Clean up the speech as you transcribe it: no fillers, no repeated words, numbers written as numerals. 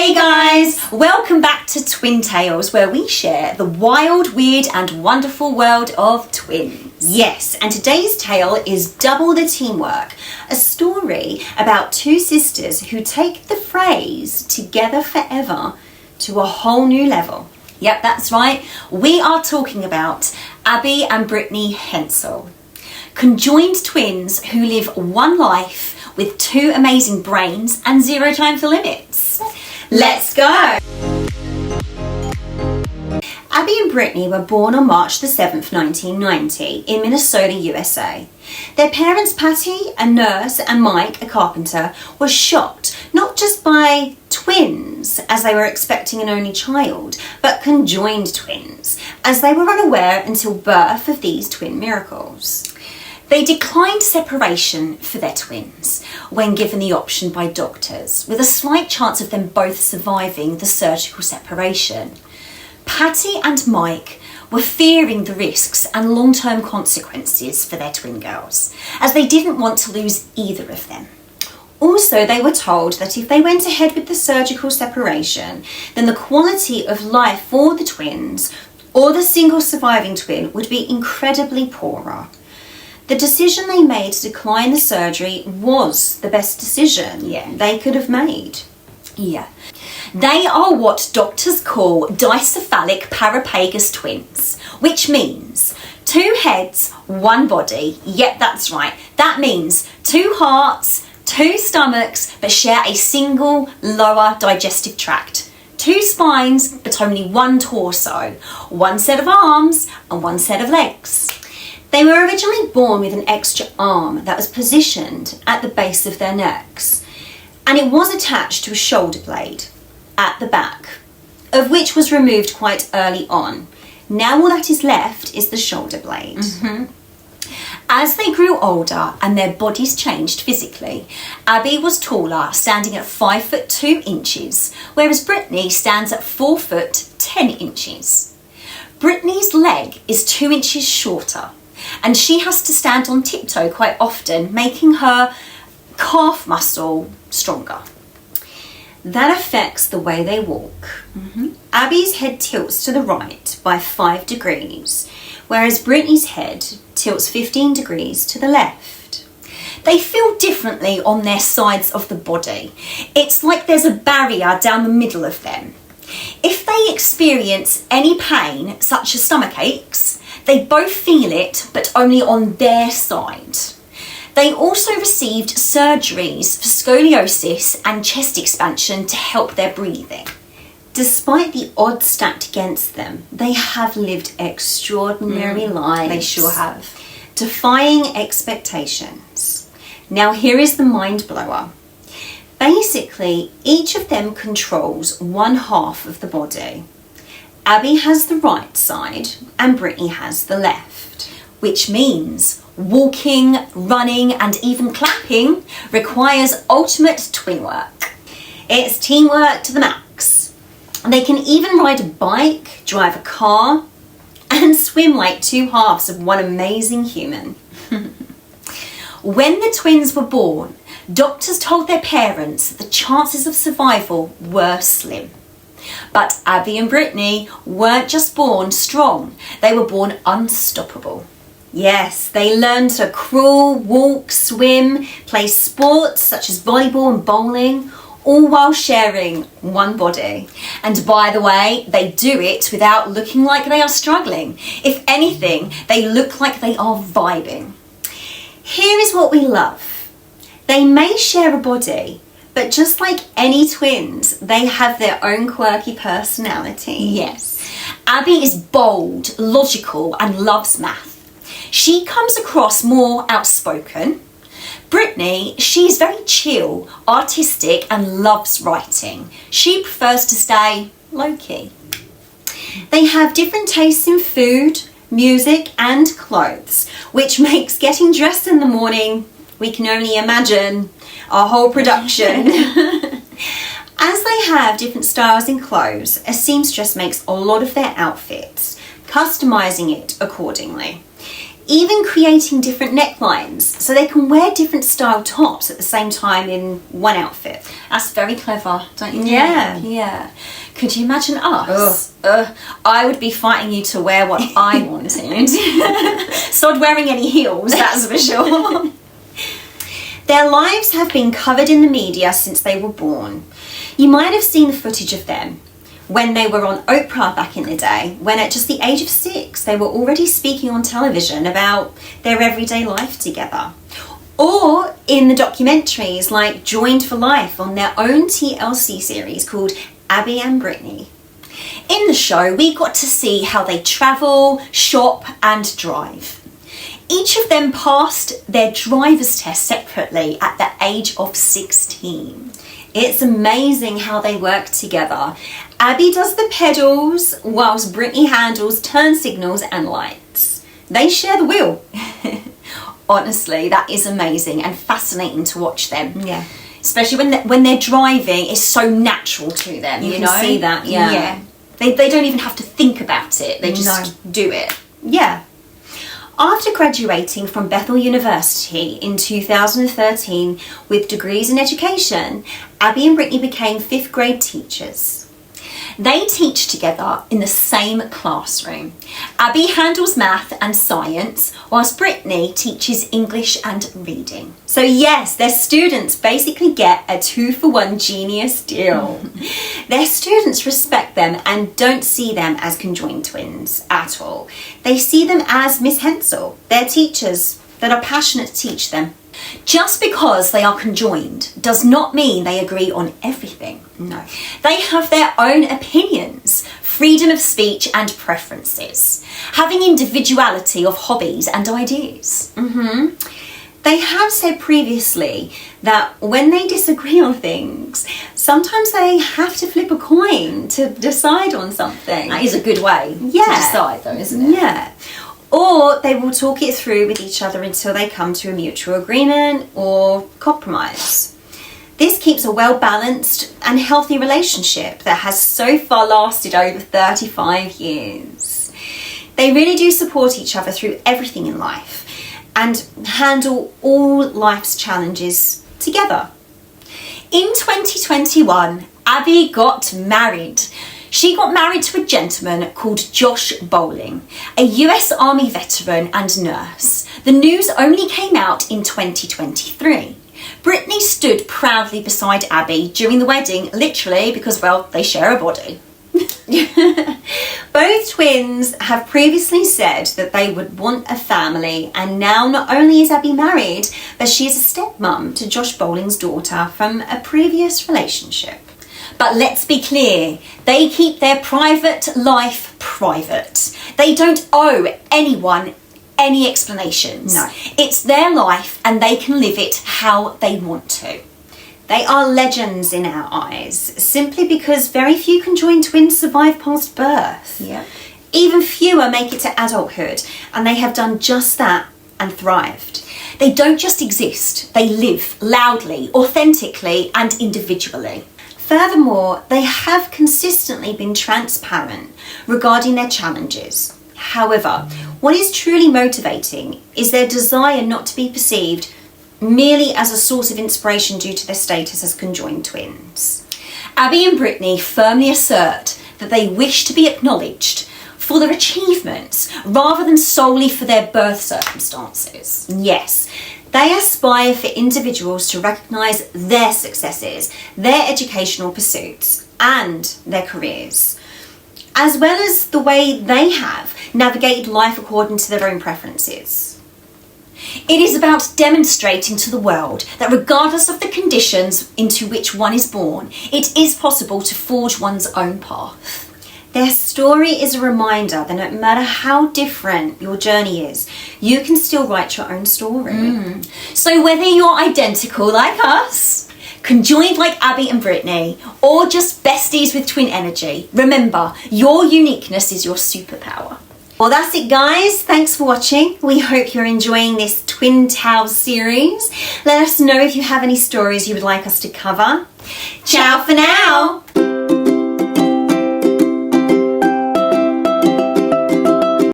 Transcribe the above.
Hey guys, welcome back to Twin Tales, where we share the wild, weird and wonderful world of twins. Yes, and today's tale is Double the Teamwork, a story about two sisters who take the phrase together forever to a whole new level. Yep, that's right, we are talking about Abby and Brittany Hensel, conjoined twins who live one life with two amazing brains and zero time for limits. Let's go! Abby and Brittany were born on March the 7th, 1990 in Minnesota, USA. Their parents, Patty, a nurse, and Mike, a carpenter, were shocked not just by twins, as they were expecting an only child, but conjoined twins, as they were unaware until birth of these twin miracles. They declined separation for their twins when given the option by doctors, with a slight chance of them both surviving the surgical separation. Patty and Mike were fearing the risks and long-term consequences for their twin girls, as they didn't want to lose either of them. Also, they were told that if they went ahead with the surgical separation, then the quality of life for the twins or the single surviving twin would be incredibly poorer. The decision they made to decline the surgery was the best decision they could have made. They are what doctors call dicephalic parapagus twins, which means two heads, one body. Yep, that's right. That means two hearts, two stomachs, but share a single lower digestive tract. Two spines, but only one torso, one set of arms and one set of legs. They were originally born with an extra arm that was positioned at the base of their necks, and it was attached to a shoulder blade at the back, of which was removed quite early on. Now all that is left is the shoulder blade. As they grew older and their bodies changed physically, Abby was taller, standing at 5'2", whereas Brittany stands at 4'10". Brittany's leg is 2 inches shorter, and she has to stand on tiptoe quite often, making her calf muscle stronger. That affects the way they walk. Abby's head tilts to the right by 5 degrees, whereas Brittany's head tilts 15 degrees to the left. They feel differently on their sides of the body. It's like there's a barrier down the middle of them. If they experience any pain, such as stomach aches, they both feel it, but only on their side. They also received surgeries for scoliosis and chest expansion to help their breathing. Despite the odds stacked against them, they have lived extraordinary lives. They sure have. Defying expectations. Now here is the mind blower. Basically, each of them controls one half of the body. Abby has the right side and Brittany has the left, which means walking, running and even clapping requires ultimate twin work. It's teamwork to the max. They can even ride a bike, drive a car and swim like two halves of one amazing human. When the twins were born, doctors told their parents that the chances of survival were slim. But Abby and Brittany weren't just born strong, they were born unstoppable. Yes, they learned to crawl, walk, swim, play sports such as volleyball and bowling, all while sharing one body. And by the way, they do it without looking like they are struggling. If anything, they look like they are vibing. Here is what we love. They may share a body, but just like any twins, they have their own quirky personality. Yes. Abby is bold, logical, and loves math. She comes across more outspoken. Brittany, she's very chill, artistic, and loves writing. She prefers to stay low-key. They have different tastes in food, music, and clothes, which makes getting dressed in the morning, we can only imagine, a whole production. As they have different styles in clothes, a seamstress makes a lot of their outfits, customizing it accordingly. even creating different necklines so they can wear different style tops at the same time in one outfit. That's very clever, don't you think? Yeah. Could you imagine us? I would be fighting you to wear what I wanted. Sod wearing any heels, that's for sure. Their lives have been covered in the media since they were born. You might have seen the footage of them when they were on Oprah back in the day, when at just the age of 6 they were already speaking on television about their everyday life together. Or in the documentaries like Joined for Life on their own TLC series called Abby and Brittany. In the show, we got to see how they travel, shop and drive. Each of them passed their driver's test separately at the age of 16. It's amazing how they work together. Abby does the pedals whilst Brittany handles turn signals and lights. They share the wheel. Honestly, that is amazing and fascinating to watch them. Yeah. Especially when they're driving, it's so natural to them. You know? See that, yeah. They don't even have to think about it. They just do it. Yeah. After graduating from Bethel University in 2013 with degrees in education, Abby and Brittany became 5th grade teachers. They teach together in the same classroom. Abby handles math and science, whilst Brittany teaches English and reading. So yes, their students basically get a 2-for-1 genius deal. Their students respect them and don't see them as conjoined twins at all. They see them as Miss Hensel, their teachers that are passionate to teach them. Just because they are conjoined does not mean they agree on everything. No. They have their own opinions, freedom of speech and preferences, having individuality of hobbies and ideas. They have said previously that when they disagree on things, sometimes they have to flip a coin to decide on something. That is a good way to decide though, isn't it? Yeah. Or they will talk it through with each other until they come to a mutual agreement or compromise. This keeps a well-balanced and healthy relationship that has so far lasted over 35 years. They really do support each other through everything in life and handle all life's challenges together. In 2021, Abby got married. She got married to a gentleman called Josh Bowling, a US Army veteran and nurse. The news only came out in 2023. Brittany stood proudly beside Abby during the wedding, literally because, well, they share a body. Both twins have previously said that they would want a family, and now not only is Abby married, but she is a stepmom to Josh Bowling's daughter from a previous relationship. But let's be clear, they keep their private life private. They don't owe anyone any explanations. No. It's their life and they can live it how they want to. They are legends in our eyes, simply because very few conjoined twins survive past birth. Yeah. Even fewer make it to adulthood, and they have done just that and thrived. They don't just exist, they live loudly, authentically and individually. Furthermore, they have consistently been transparent regarding their challenges. However, what is truly motivating is their desire not to be perceived merely as a source of inspiration due to their status as conjoined twins. Abby and Brittany firmly assert that they wish to be acknowledged for their achievements rather than solely for their birth circumstances. Yes, they aspire for individuals to recognise their successes, their educational pursuits and their careers, as well as the way they have navigated life according to their own preferences. It is about demonstrating to the world that regardless of the conditions into which one is born, it is possible to forge one's own path. Their story is a reminder that no matter how different your journey is, you can still write your own story. So whether you're identical like us, conjoined like Abby and Brittany, or just besties with twin energy, remember, your uniqueness is your superpower. Well, that's it, guys. Thanks for watching. We hope you're enjoying this Twin Tales series. Let us know if you have any stories you would like us to cover. Ciao for now.